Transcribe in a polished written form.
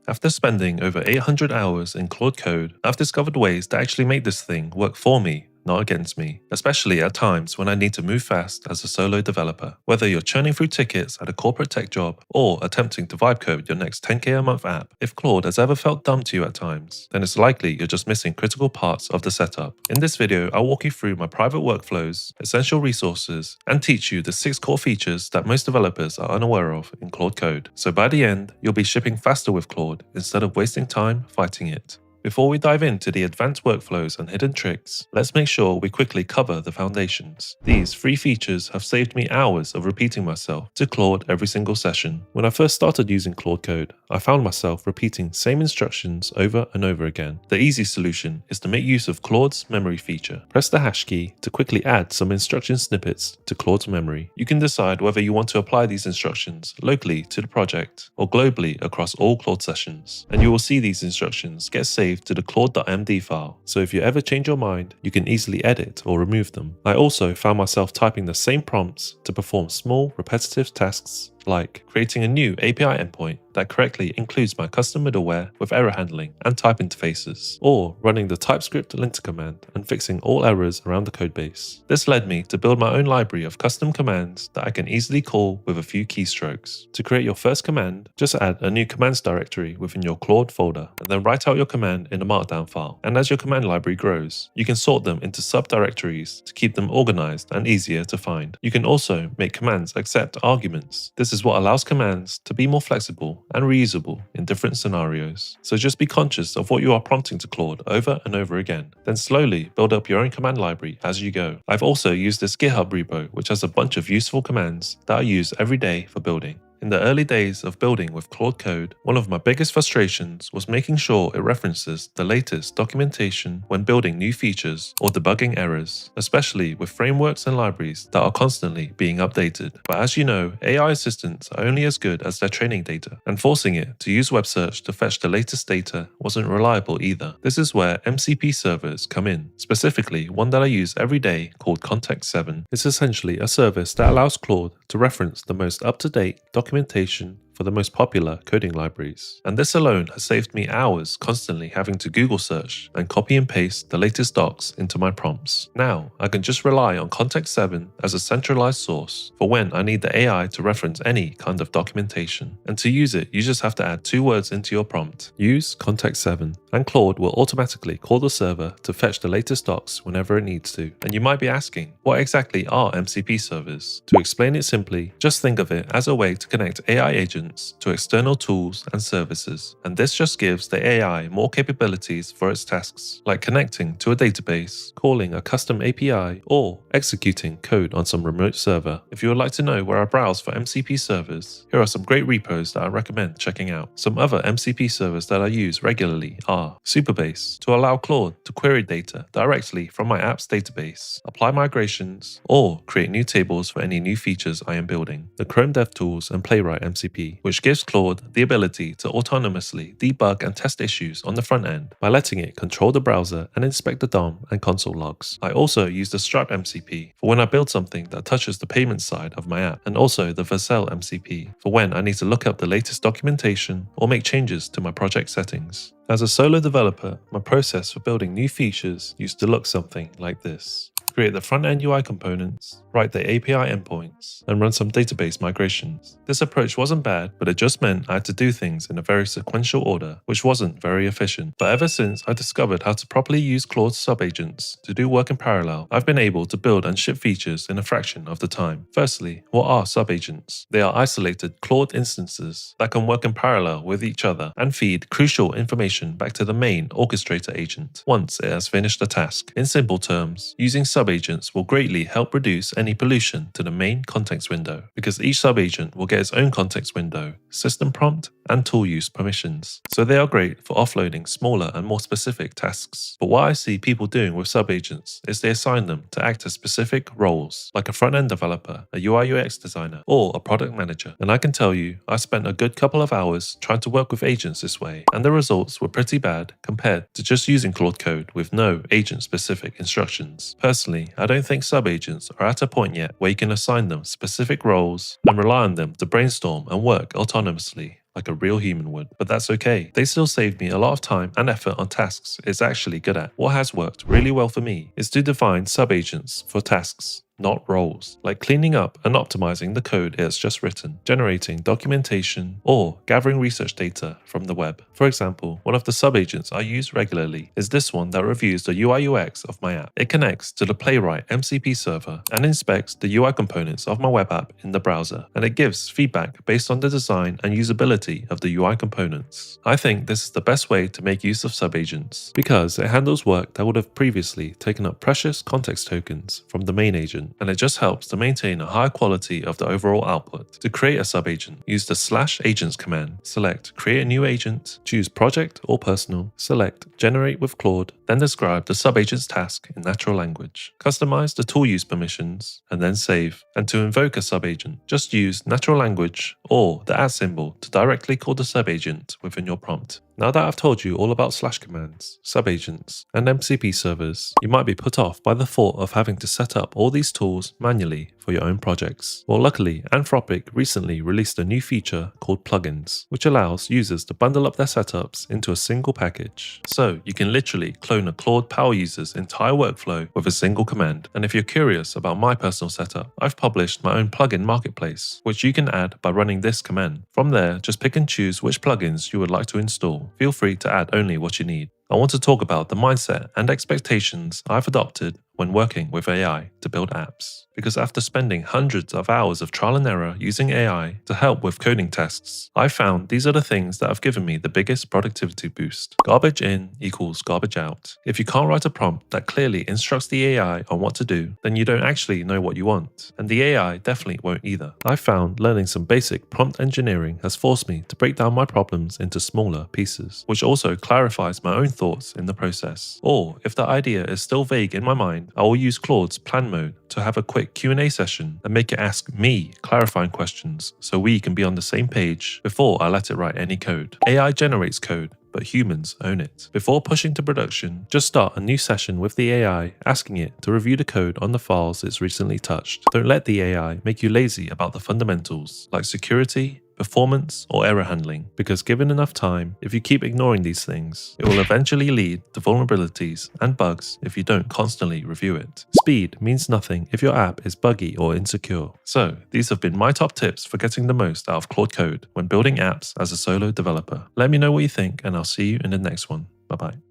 After spending over 800 hours in Claude Code, I've discovered ways to actually make this thing work for me, not against me, especially at times when I need to move fast as a solo developer. Whether you're churning through tickets at a corporate tech job or attempting to vibe code your next 10K a month app, if Claude has ever felt dumb to you at times, then it's likely you're just missing critical parts of the setup. In this video, I'll walk you through my private workflows, essential resources, and teach you the 6 core features that most developers are unaware of in Claude Code. So by the end, you'll be shipping faster with Claude instead of wasting time fighting it. Before we dive into the advanced workflows and hidden tricks, let's make sure we quickly cover the foundations. These 3 features have saved me hours of repeating myself to Claude every single session. When I first started using Claude Code, I found myself repeating same instructions over and over again. The easy solution is to make use of Claude's memory feature. Press the hash key to quickly add some instruction snippets to Claude's memory. You can decide whether you want to apply these instructions locally to the project or globally across all Claude sessions, and you will see these instructions get saved to the claude.md file, so if you ever change your mind, you can easily edit or remove them. I also found myself typing the same prompts to perform small, repetitive tasks like creating a new API endpoint that correctly includes my custom middleware with error handling and type interfaces, or running the TypeScript linter command and fixing all errors around the codebase. This led me to build my own library of custom commands that I can easily call with a few keystrokes. To create your first command, just add a new commands directory within your Claude folder, and then write out your command in a markdown file. And as your command library grows, you can sort them into subdirectories to keep them organized and easier to find. You can also make commands accept arguments. This is what allows commands to be more flexible and reusable in different scenarios. So just be conscious of what you are prompting to Claude over and over again. Then slowly build up your own command library as you go. I've also used this GitHub repo, which has a bunch of useful commands that I use every day for building. In the early days of building with Claude Code, one of my biggest frustrations was making sure it references the latest documentation when building new features or debugging errors, especially with frameworks and libraries that are constantly being updated. But as you know, AI assistants are only as good as their training data, and forcing it to use web search to fetch the latest data wasn't reliable either. This is where MCP servers come in, specifically one that I use every day called Context7. It's essentially a service that allows Claude to reference the most up-to-date documentation for the most popular coding libraries. And this alone has saved me hours constantly having to Google search and copy and paste the latest docs into my prompts. Now, I can just rely on Context7 as a centralized source for when I need the AI to reference any kind of documentation. And to use it, you just have to add 2 words into your prompt. Use Context7, and Claude will automatically call the server to fetch the latest docs whenever it needs to. And you might be asking, what exactly are MCP servers? To explain it simply, just think of it as a way to connect AI agents to external tools and services, and this just gives the AI more capabilities for its tasks, like connecting to a database, calling a custom API, or executing code on some remote server. If you would like to know where I browse for MCP servers, here are some great repos that I recommend checking out. Some other MCP servers that I use regularly are Supabase, to allow Claude to query data directly from my app's database, apply migrations, or create new tables for any new features I am building. The Chrome DevTools and Playwright MCP, which gives Claude the ability to autonomously debug and test issues on the front end by letting it control the browser and inspect the DOM and console logs. I also use the Stripe MCP for when I build something that touches the payment side of my app, and also the Vercel MCP for when I need to look up the latest documentation or make changes to my project settings. As a solo developer, my process for building new features used to look something like this. Create the front-end UI components, write the API endpoints, and run some database migrations. This approach wasn't bad, but it just meant I had to do things in a very sequential order, which wasn't very efficient. But ever since I discovered how to properly use Claude's subagents to do work in parallel, I've been able to build and ship features in a fraction of the time. Firstly, what are subagents? They are isolated Claude instances that can work in parallel with each other and feed crucial information back to the main orchestrator agent once it has finished a task. In simple terms, using subagents will greatly help reduce any pollution to the main context window, because each subagent will get its own context window, system prompt, and tool use permissions. So they are great for offloading smaller and more specific tasks. But what I see people doing with subagents is they assign them to act as specific roles, like a front-end developer, a UI UX designer, or a product manager. And I can tell you, I spent a good couple of hours trying to work with agents this way, and the results were pretty bad compared to just using Claude Code with no agent-specific instructions. Personally, I don't think subagents are at a point yet where you can assign them specific roles and rely on them to brainstorm and work autonomously. like a real human would. But that's okay. They still save me a lot of time and effort on tasks it's actually good at. What has worked really well for me is to define subagents for tasks, not roles, like cleaning up and optimizing the code it's just written, generating documentation, or gathering research data from the web. For example, one of the subagents I use regularly is this one that reviews the UI UX of my app. It connects to the Playwright MCP server and inspects the UI components of my web app in the browser, and it gives feedback based on the design and usability of the UI components. I think this is the best way to make use of subagents, because it handles work that would have previously taken up precious context tokens from the main agent, and it just helps to maintain a high quality of the overall output. To create a subagent, use the /agents command, select create a new agent, choose project or personal, select generate with Claude, then describe the subagent's task in natural language. Customize the tool use permissions, and then save. And to invoke a subagent, just use natural language or the @ symbol to directly call the subagent within your prompt. Now that I've told you all about /commands, subagents, and MCP servers, you might be put off by the thought of having to set up all these tools manually for your own projects. Well, luckily, Anthropic recently released a new feature called plugins, which allows users to bundle up their setups into a single package. So you can literally clone a Claude power user's entire workflow with a single command. And if you're curious about my personal setup, I've published my own plugin marketplace, which you can add by running this command. From there, just pick and choose which plugins you would like to install. Feel free to add only what you need. I want to talk about the mindset and expectations I've adopted when working with AI to build apps. Because after spending hundreds of hours of trial and error using AI to help with coding tasks, I found these are the things that have given me the biggest productivity boost. Garbage in equals garbage out. If you can't write a prompt that clearly instructs the AI on what to do, then you don't actually know what you want. And the AI definitely won't either. I found learning some basic prompt engineering has forced me to break down my problems into smaller pieces, which also clarifies my own thoughts in the process. Or if the idea is still vague in my mind, I will use Claude's plan mode to have a quick Q&A session and make it ask me clarifying questions so we can be on the same page before I let it write any code. AI generates code, but humans own it. Before pushing to production, just start a new session with the AI, asking it to review the code on the files it's recently touched. Don't let the AI make you lazy about the fundamentals like security, performance, or error handling, because given enough time, if you keep ignoring these things, it will eventually lead to vulnerabilities and bugs if you don't constantly review it. Speed means nothing if your app is buggy or insecure. So, these have been my top tips for getting the most out of Claude Code when building apps as a solo developer. Let me know what you think, and I'll see you in the next one. Bye bye.